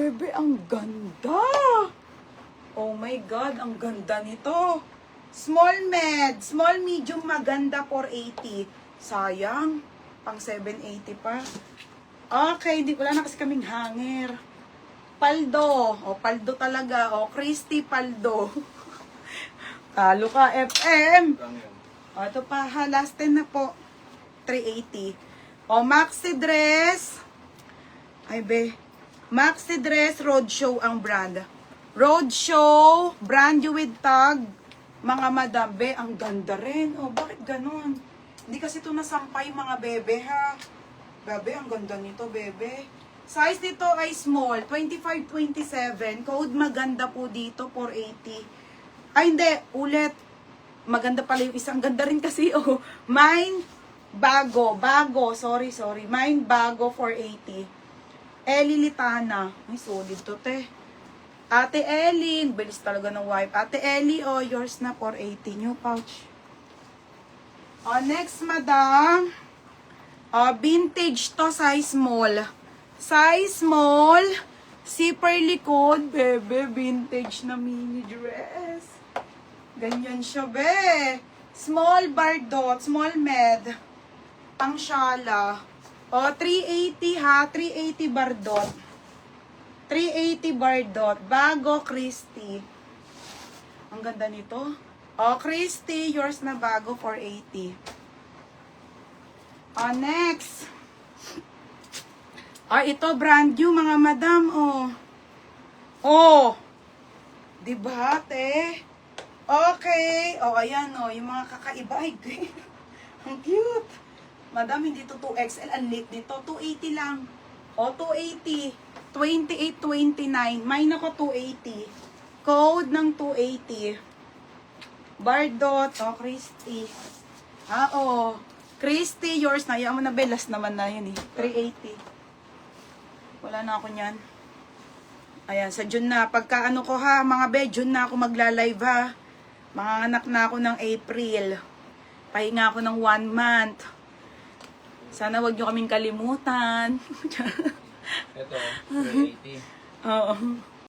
bebe, ang ganda. Oh my God, ang ganda nito. Small med, small medium maganda 480. Sayang, pang 780 pa. Okay, wala na kasi kaming hanger. Paldo, paldo talaga. Christy Paldo. Talo ka, FM. Ito pa ha, last 10 na po. 380. Maxi dress. Ay be. Maxi dress, Roadshow ang brand. Roadshow, brand new with tag. Mga madam, be, ang ganda rin. Bakit ganun? Hindi kasi ito nasampay mga bebe ha. Bebe, ang ganda nito, bebe. Size nito ay small, 25-27. Code maganda po dito, 480. Ay, hindi. Ulit. Maganda pala yung isang. Ganda rin kasi, Mine, bago. Sorry. Mine, bago, 480. Ellie Litana. Ay, solid to, te. Ate Ellie. Bilis talaga ng wipe. Ate Ellie, yours na, 480. New pouch. Next, madam. Vintage to, size small. Size small. Zipper likod. Bebe, vintage na mini dress. Ganyan siya, be. Small bardot, small med. Pang shala. 380 ha. 380 bardot. 380 bardot. Bago, Christy. Ang ganda nito. Christy, yours na bago, 480. Next. Ito brand new mga madam, diba, te? Okay. Ayan, yung mga kakaiba. Ay, ang cute. Madam, hindi to 2XL. Ang lit dito. 280 lang. 280. 28-29. Mine ako 280. Code ng 280. Bardot. Christy. Christy, yours na. Yan mo na, belas naman na yun, 380. Wala na ako niyan. Ayan, sa June na. Pagka ko ha, mga be, June na ako magla-live ha. Mga anak na ako ng April. Pahinga ako ng 1 month. Sana wag nyo kaming kalimutan. Ito, 380. Oo.